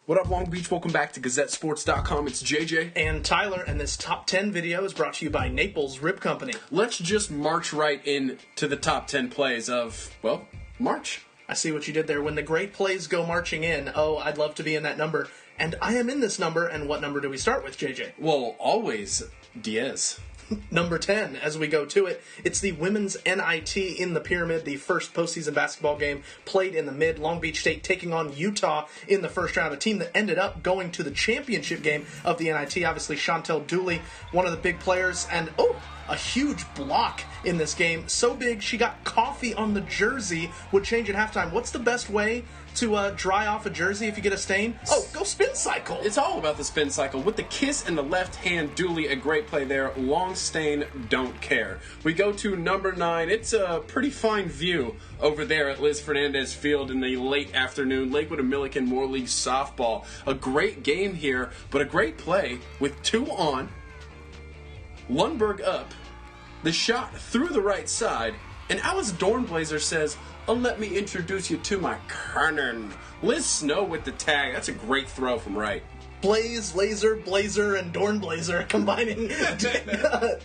What up, Long Beach? Welcome back to GazetteSports.com. It's JJ. And Tyler, and this top 10 video is brought to you by Naples Rib Company. Let's just march right into the top 10 plays of, well, March. I see what you did there. When the great plays go marching in, oh, I'd love to be in that number. And I am in this number, and what number do we start with, JJ? Well, always Diaz. Number 10, as we go to it, it's the women's NIT in the Pyramid, the first postseason basketball game played in the mid. Long Beach State taking on Utah in the first round, a team that ended up going to the championship game of the NIT. Obviously, Chantel Dooley, one of the big players, and a huge block in this game. So big, she got coffee on the jersey, would change at halftime. What's the best way to dry off a jersey if you get a stain? Oh, go spin cycle. It's all about the spin cycle. With the kiss in the left hand, Dooley, a great play there. Long stain, don't care. We go to number 9. It's a pretty fine view over there at Liz Fernandez Field in the late afternoon. Lakewood and Millikan Moore League softball. A great game here, but a great play with 2 on. Lundberg up, the shot through the right side, and Alice Dornblazer says, let me introduce you to my Kernan. Liz Snow with the tag. That's a great throw from right. Blaze, Laser, Blazer, and Dornblazer combining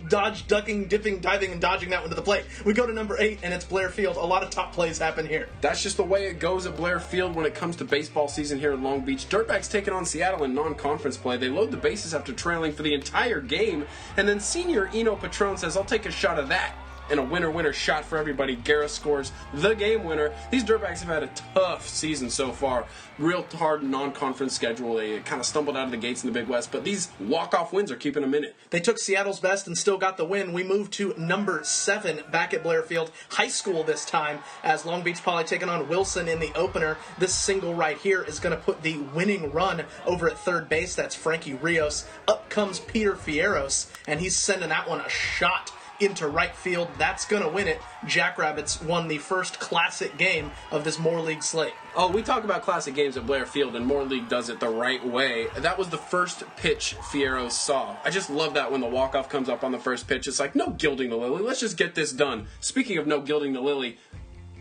dodge, ducking, dipping, diving, and dodging that one to the plate. We go to number 8, and it's Blair Field. A lot of top plays happen here. That's just the way it goes at Blair Field when it comes to baseball season here in Long Beach. Dirtbags taking on Seattle in non-conference play. They load the bases after trailing for the entire game, and then senior Eno Patron says, I'll take a shot of that. And a winner shot for everybody. Garra scores the game winner. These Dirtbags have had a tough season so far. Real hard non-conference schedule. They kind of stumbled out of the gates in the Big West, but these walk-off wins are keeping them in it. They took Seattle's best and still got the win. We move to number 7 back at Blair Field High School this time as Long Beach Poly taking on Wilson in the opener. This single right here is going to put the winning run over at third base. That's Frankie Rios. Up comes Peter Fierros, and he's sending that one a shot into right field. That's going to win it. Jackrabbits won the first classic game of this Moore League slate. Oh, we talk about classic games at Blair Field, and Moore League does it the right way. That was the first pitch Fierro saw. I just love that when the walk-off comes up on the first pitch. It's like, no gilding the lily. Let's just get this done. Speaking of no gilding the lily,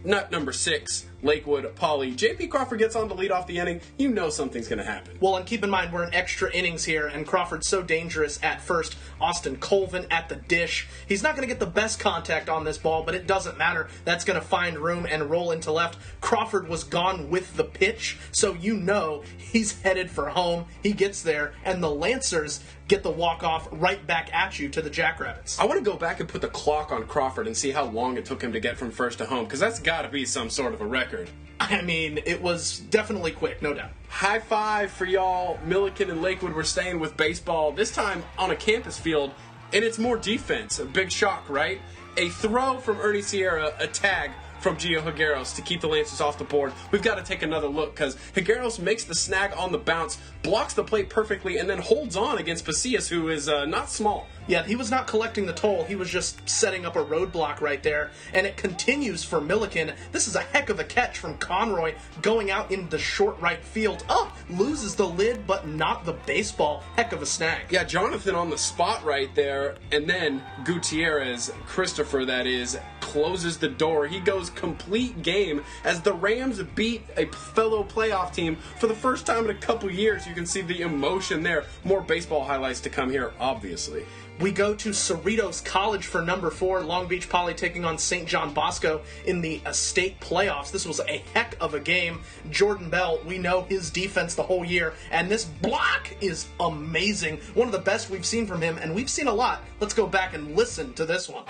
nut number 6, Lakewood Poly. J.P. Crawford gets on to lead off the inning. You know something's going to happen. Well, and keep in mind, we're in extra innings here, and Crawford's so dangerous at first. Austin Colvin at the dish. He's not going to get the best contact on this ball, but it doesn't matter. That's going to find room and roll into left. Crawford was gone with the pitch, so you know he's headed for home. He gets there, and the Lancers get the walk-off right back at you to the Jackrabbits. I want to go back and put the clock on Crawford and see how long it took him to get from first to home, because that's got to be some sort of a record. I mean, it was definitely quick, no doubt. High five for y'all. Millikan and Lakewood were staying with baseball, this time on a campus field, and it's more defense. A big shock, right? A throw from Ernie Sierra, a tag from Gio Higueros to keep the Lancers off the board. We've got to take another look because Higueros makes the snag on the bounce, blocks the plate perfectly, and then holds on against Pasillas, who is not small. Yeah, he was not collecting the toll. He was just setting up a roadblock right there. And it continues for Millikan. This is a heck of a catch from Conroy going out in the short right field. Loses the lid, but not the baseball. Heck of a snag. Yeah, Jonathan on the spot right there. And then Gutierrez, Christopher that is, closes the door. He goes complete game as the Rams beat a fellow playoff team for the first time in a couple years. You can see the emotion there. More baseball highlights to come here, obviously. We go to Cerritos College for number 4. Long Beach Poly taking on St. John Bosco in the state playoffs. This was a heck of a game. Jordan Bell, we know his defense the whole year, and this block is amazing. One of the best we've seen from him, and we've seen a lot. Let's go back and listen to this one.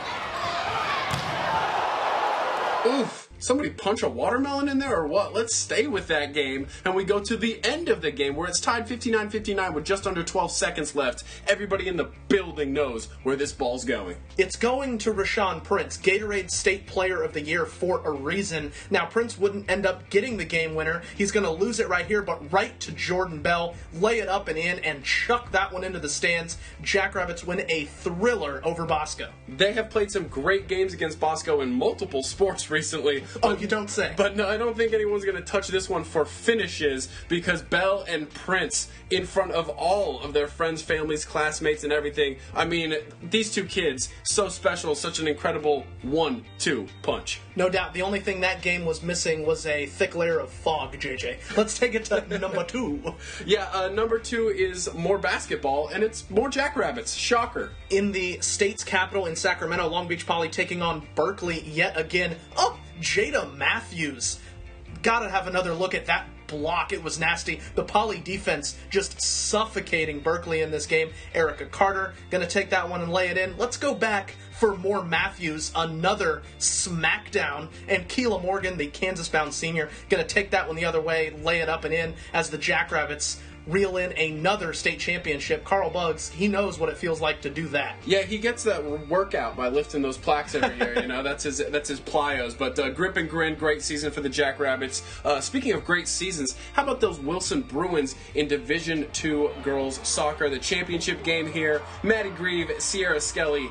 Oof. Somebody punch a watermelon in there or what? Let's stay with that game. And we go to the end of the game where it's tied 59-59 with just under 12 seconds left. Everybody in the building knows where this ball's going. It's going to Rashawn Prince, Gatorade State Player of the Year for a reason. Now, Prince wouldn't end up getting the game winner. He's going to lose it right here, but right to Jordan Bell. Lay it up and in and chuck that one into the stands. Jackrabbits win a thriller over Bosco. They have played some great games against Bosco in multiple sports recently. Oh, you don't say. But no, I don't think anyone's going to touch this one for finishes because Belle and Prince, in front of all of their friends, families, classmates, and everything. I mean, these two kids, so special, such an incredible 1-2 punch. No doubt. The only thing that game was missing was a thick layer of fog, JJ. Let's take it to number 2. Yeah, number 2 is more basketball, and it's more Jackrabbits. Shocker. In the state's capital in Sacramento, Long Beach Poly taking on Berkeley yet again. Oh, Jada Matthews. Gotta have another look at that block. It was nasty. The Poly defense just suffocating Berkeley in this game. Erica Carter gonna take that one and lay it in. Let's go back for more Matthews, another smackdown, and Keela Morgan, the Kansas-bound senior, gonna take that one the other way, lay it up and in as the Jackrabbits reel in another state championship. Carl Buggs, he knows what it feels like to do that. Yeah, he gets that workout by lifting those plaques every year. You know, that's his plyos. But grip and grin, great season for the Jackrabbits. Speaking of great seasons, how about those Wilson Bruins in Division II girls soccer? The championship game here. Maddie Grieve, Sierra Skelly,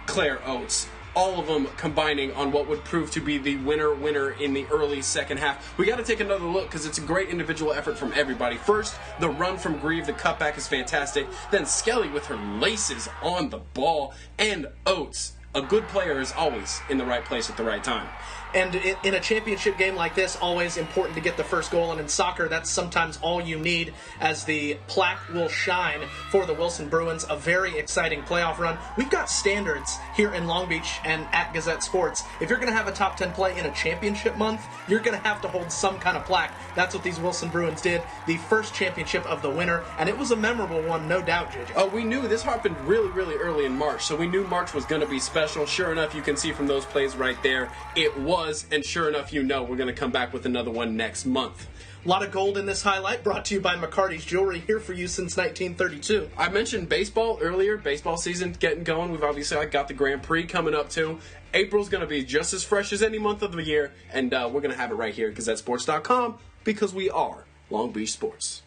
Claire Oates. All of them combining on what would prove to be the winner in the early second half. We got to take another look because it's a great individual effort from everybody. First, the run from Grieve, the cutback is fantastic. Then Skelly with her laces on the ball. And Oates, a good player, is always in the right place at the right time. And in a championship game like this, always important to get the first goal. And in soccer, that's sometimes all you need as the plaque will shine for the Wilson Bruins. A very exciting playoff run. We've got standards here in Long Beach and at Gazette Sports. If you're going to have a top 10 play in a championship month, you're going to have to hold some kind of plaque. That's what these Wilson Bruins did. The first championship of the winter, and it was a memorable one, no doubt, JJ. We knew this happened really, really early in March, so we knew March was going to be special. Sure enough, you can see from those plays right there, it was. And sure enough, you know we're going to come back with another one next month. A lot of gold in this highlight, brought to you by McCarty's Jewelry, here for you since 1932. I mentioned baseball earlier. Baseball season getting going. We've obviously got the Grand Prix coming up too. April's going to be just as fresh as any month of the year, and we're going to have it right here at GazetteSports.com because we are Long Beach Sports.